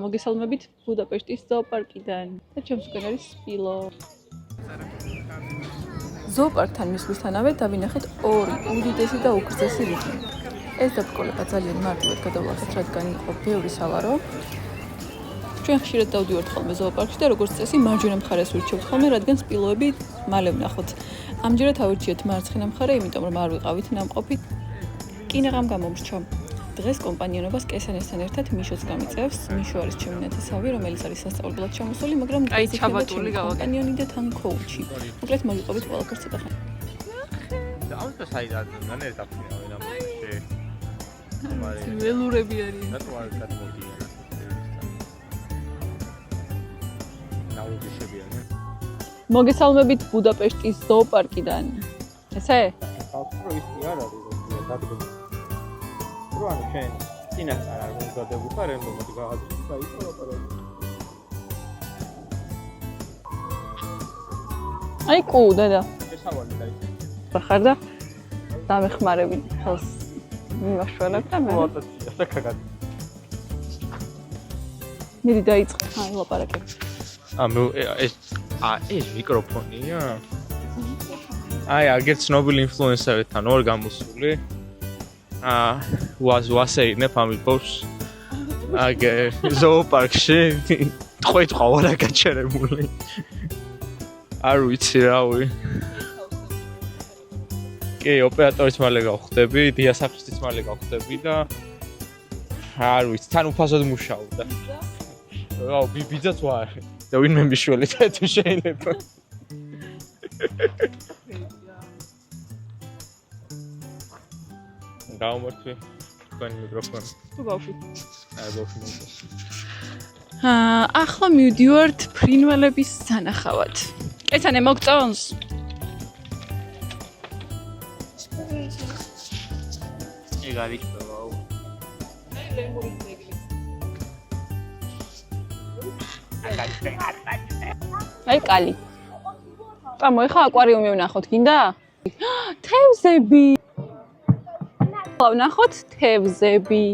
მოგესალმებით ბუდაპეშტის ზოოპარკიდან და ჩემს უკან არის სპილო. ზოოპარკთან მისვლისთანავე დავინახეთ ორი უდიდესი და უგრძესი რითი. ეს დაბრკოლება ძალიან მარტივად გადავლახეთ, რადგან იყო ბევრი სალარო. ჩვენ ხშირად დავდივართ ხოლმე ზოოპარკში და როგორც წესი მარჯვენა მხარეს ვირჩევთ ხოლმე, რადგან სპილოები მალე ვნახოთ. ამჯერად ავირჩიეთ მარცხენა მხარე, იმიტომ რომ არ ვიყავით ნამყოფი. კინაღამ გამომრჩა. დღეს კომპანიონობას კესანესთან ერთად მიშოც გამიწევს. მიშო არის ჩემი ნათესავი, რომელიც არის სასწავლებლად ჩამოსული, მაგრამ ჩაბატული კომპანიონი და თან კოუჩი. მოკლედ მოგიყვებით ყველაფერს ცოტა ხანი. ამას საიდან ერთაფრია ვენამოში. ველურები არის. რატო არ გადმოდიან? ნაუგიშებიან. მოგესალმებით ბუდაპეშტის ზოოპარკიდან. ესე? ახლა ის არ არის, რომ დადგმ. როანი შენ წინასწარ არ მომზადებულ ხარ რენდომად გააზრდა ის ლაპარაკი. აი კუ დედა. შესავალი დაიწე. ხარ და დამეხმარები ხელს მიმაშველებ და მე. როტაცია და კაკად. მიდი დაიწყე. აი ლაპარაკი. ეს მიკროფონია? აი აგერ ცნობილი ინფლუენსერებთან ორ გამოსული. ვასეირნებ ამბობს. აგერ ზოოპარკში თქვა ვარა გაჩერებული. არ ვიცი რავი. კი, ოპერატორიც მალე გავხდები, დიასახლისიც მალე გავხდები და არ ვიცი, თან უფასოდ მუშაობდა. რა, ბიძაც ვარ. და ვინმე მიშველი თუ შეიძლება. გაუმართვი თქვენი მიკროფონი. თუ ბავშვი. აი ბავშვი. ახლა მივდივართ ფრინველების სანახავად. კეთანე მოგწონს? ეგარიქბაო. აი კალი. წამო ეხა აკვარიუმი ვნახოთ, გინდა? თევზები. ვნახოთ თევზები.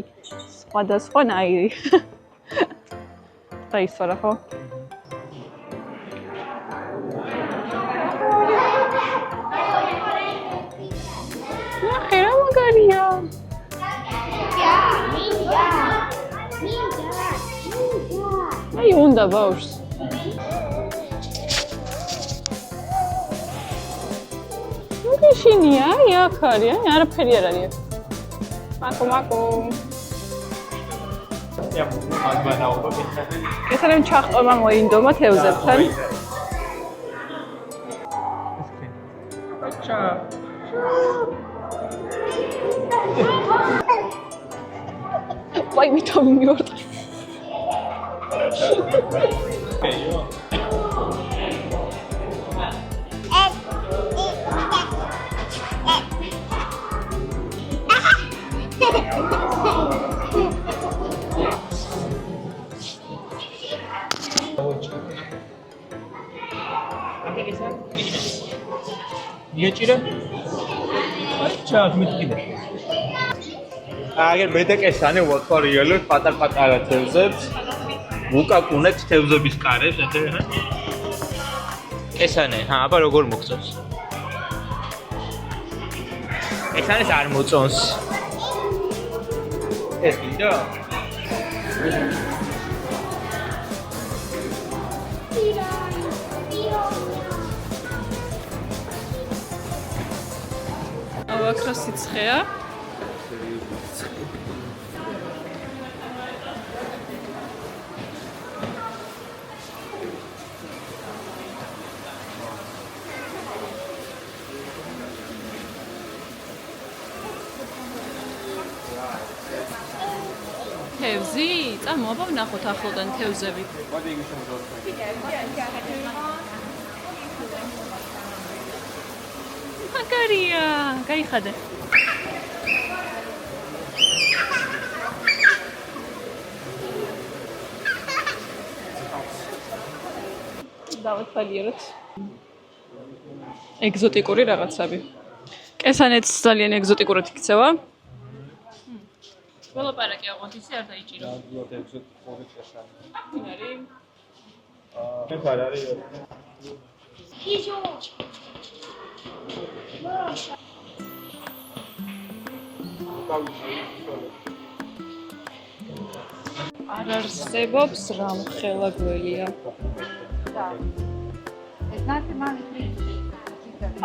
სხვადასხვანაირი. დაისვარა ხო? ნახე რა მაგარია. აი უნდა ბავშვს. მოგეშინია, აი აქ არის, აი არაფერი არ არის. მაკო. ესენემ ჩახტომა მოინდომა თევზებთან. აჩა. ვაი მითავი მივორდა. იეჭირე? აჩა, მიტკიდე. აგერ მედეკესანე ვოთქვა რეალურად პატარ-პატარა თევზებს. უკაკუნეთ თევზების კარებს, ეთე. ესანე, აბა როგორ მოგწონს? ესანეს არ მოწონს. ეს კიდო? აქ რა სიცხეა? თევზი? წამო, აბა ვნახოთ ახლოდან თევზები. მაგარია, გაიხადე. დავათვალიეროთ. ეგზოტიკური რაღაცები. კესანეთს ძალიან ეგზოტიკურად იქცევა. ველაპარაკი აღოთ ისე არ დაიჭირო. ნამდვილად 6 წესანი. არი? მე არ არის. არ არსებობს რამხელა გველია.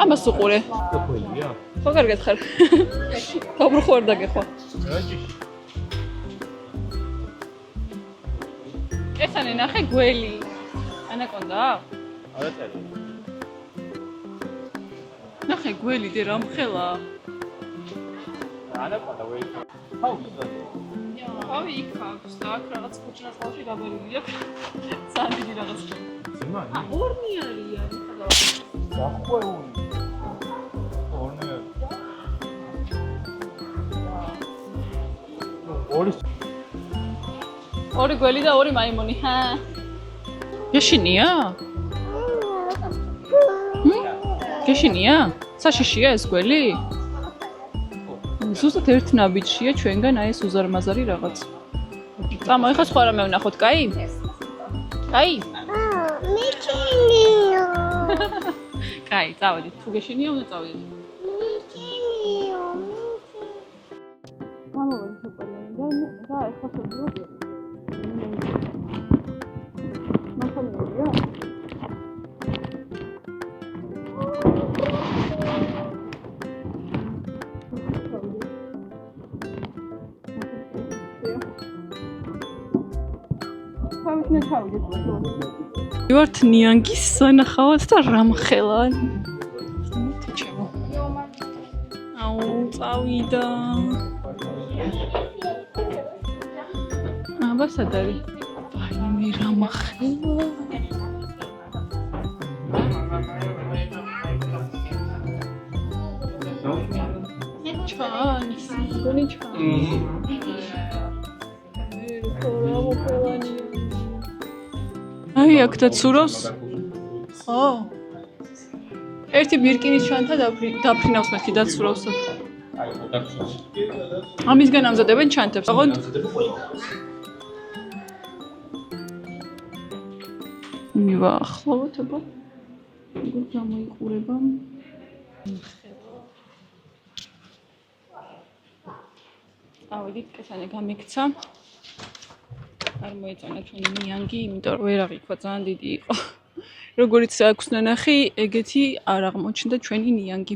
ამას უყურე. გველია? ხო კარგად ხარ. დაბრუნ არ დაგეხვა. ესენი ნახე გველი. ანაკონდა? არა წელი. ნახე გველი და რამხელა. ანაკონდა ველი. ხავსა. ავი იქ აქვს და აქ რაღაც კუჭრას ხალხი გაბერილია. სანდიდი რაღაც. ზემანი? ორნი არიან, ხოდა. დახვეული. ორნი. ორი გველი და ორი მაიმუნი, ჰა. გეშინია? გეშინია? საშიშია ეს გველი? ზუსტად ერთ ნაბიჯშია ჩვენგან აი ეს უზარმაზარი რაღაც. წამო, ეხლა სხვა რამე ვნახოთ, კაი? კაი? მიქინიო. კაი, წავედით. თუ გეშინია, უნდა წავედით. მიქინიო. გამოვედი საპარლამენტიდან და ეხლა შევდივარ. მახალია? ვართ ნიანგის სანახავად და რამხელა. ჩემო. აუ, წავიდა. აბა სად არის? ვაიმე რამხელა. ჩანს, გონი ჩანს. აი აქ დაცურავს. ხო. ერთი ბირკინის ჩანთა დაფრინავს მეთქი დაცურავს. ამისგან ამზადებენ ჩანთებს. აღონდ. მივახლოვოთ აბა. როგორ გამოიყურება? ავიდით კესანი გამიქცა. არ მოეწონა ჩვენი ნიანგი, იმიტომ რომ ვერაღი თქვა ძალიან დიდი იყო. როგორიც აქვს ნანახი, ეგეთი არ აღმოჩნდა ჩვენი ნიანგი.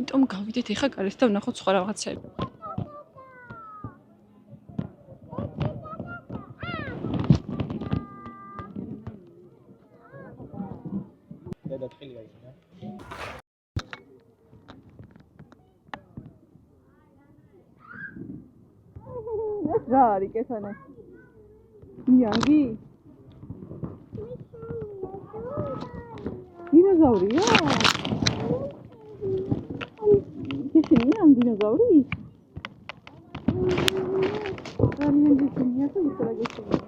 იმიტომ გავიდეთ ეხა გარეთ და ვნახოთ სხვა რაღაცები. და თხილი გაიგნა. ეს რა არის კესანე? ნიანგი? დინოზავრია? გეშინია დინოზავრი? ძალიან გეშინია და ისე რა გეშინია.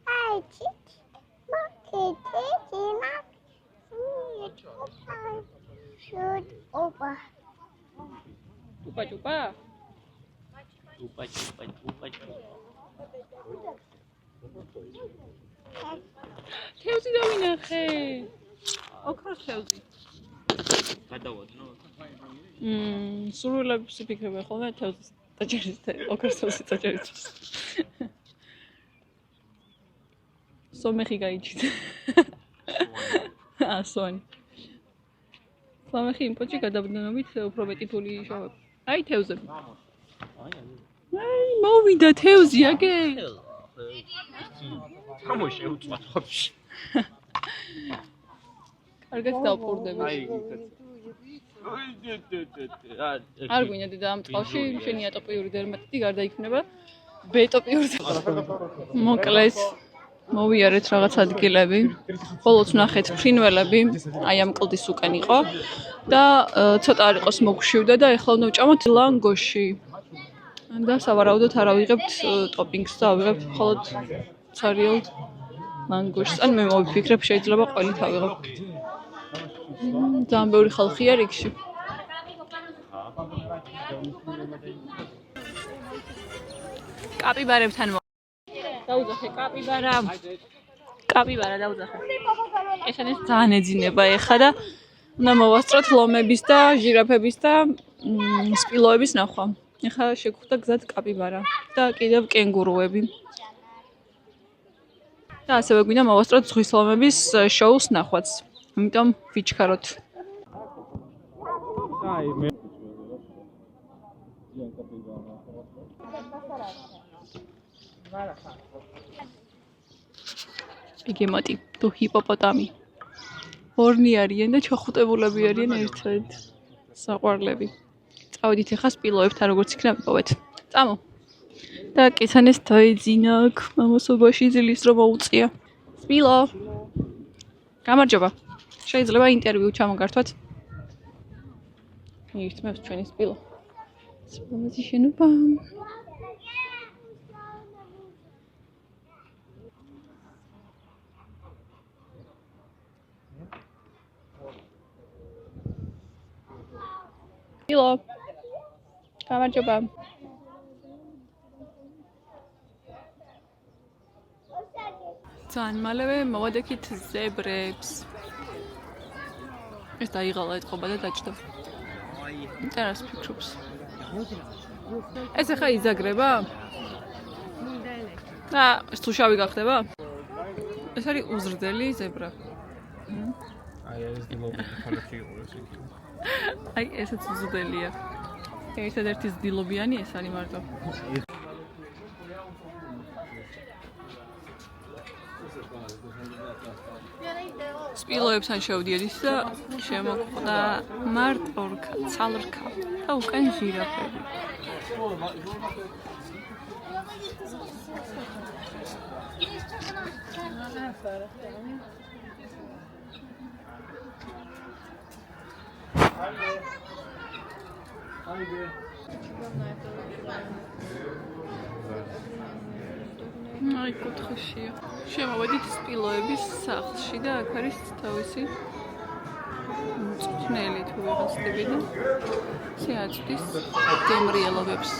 Ai, Titi. Shoot, opa. Чупа чупа. თევზი დავინახე. ოქროს თევზი. გადავადნო. სურვილებს ვიფიქრებ ხოლმე თევზის დაჭერის ოქროს თევზის დაჭერის. სომეხი გაიჩით. სვანი. სომეხი იმპორტში გადაბმდნობით უფრო მეტი ფული იშოვებ. აი თევზები. აი მოვიდა თევზი აგე. სამოშე უწვათ ხოფში. კარგად დავყურდები. არ გვინდა დედა ამ წყალში შენი ატოპიური დერმატიტი გარდაიქმნება ბეტოპიური. მოკლეს მოვიარეთ რაღაც ადგილები. ხოლოც ნახეთ ფრინველები, აი ამ კლდის უკან იყო და ცოტა არ იყოს მოგშივდა და ეხლა უნდა ვჭამოთ ლანგოში. და სავარაუდოდ არ ავიღებთ ტოპინგს და ავიღებთ მხოლოდ ცარიელ ლანგუშს. ან მე მოვიფიქრებ, შეიძლება ყველით ავიღებ. ძალიან ბევრი ხალხია რიგში. კაპიბარებთან დაუძახე კაპიბარა. კაპიბარა დაუძახე. ესენეს ძალიან ეძინება ეხა და უნდა მოვასწროთ ლომების და ჟირაფების და სპილოების ნახვა. ეხა შეგხვდა გზად კაპიბარა და კიდევ კენგურუები. და ასევე გვინდა მოვასწროთ ზღვის ლომების შოუს ნახვაც. ამიტომ ვიჩქაროთ. აი მე ბიგემოტი თუ ჰიპოპოტამი. ორნი არიან და ჩახუტებულები არიან ერთად. საყვარლები. წავედით ახლა სპილოებთან როგორც იქნება ვიპოვეთ. წამო. და კიცანეს დაეძინა აქ მამასობაში ძლივს რომ მოუწია. სპილო. გამარჯობა. შეიძლება ინტერვიუ ჩამოგართვათ? მივიხმევთ ჩვენი სპილო. სპილოზე შენობა. სპილო. გამარჯობა. ძალიან მალევე მოვადექით ზებრებს. ეს დაიღალა ეთყობა და დაჭდა. წერას ფიქრობს. ეს ახლა იზაგრება? და ეს თუ შავი გახდება? ეს არის უზრდელი ზებრა. აი ეს დილობი ხალხი იყურებს იქ. აი ესეც უზრდელია. ერთადერთი დილობიანი ეს არის მარტო. სპილოებთან შევდიოდი და შემოხვდა მარტორქა, ცალრქა და უკან ჟირაფები. აი კუთხეშია. შემოვედით სპილოების სახლში და აქ არის თავისი მწვრთნელი თუ ვიღაც დებინა. შეაწვდის გემრიელობებს.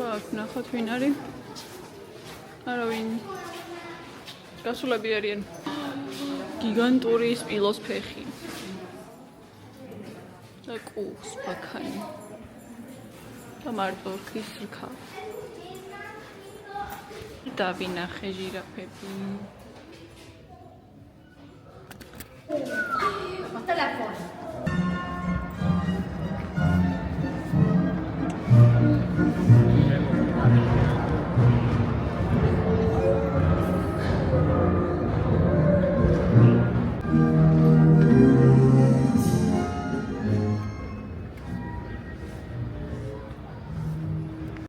ბაქ ნახოთ ვინ არის? არავინ. გასულები არიან. გიგანტური სპილოს ფეხი. და კუს ბაქანი. და მარტორქის რქა. დავინახე ჟირაფები. Porta la foto.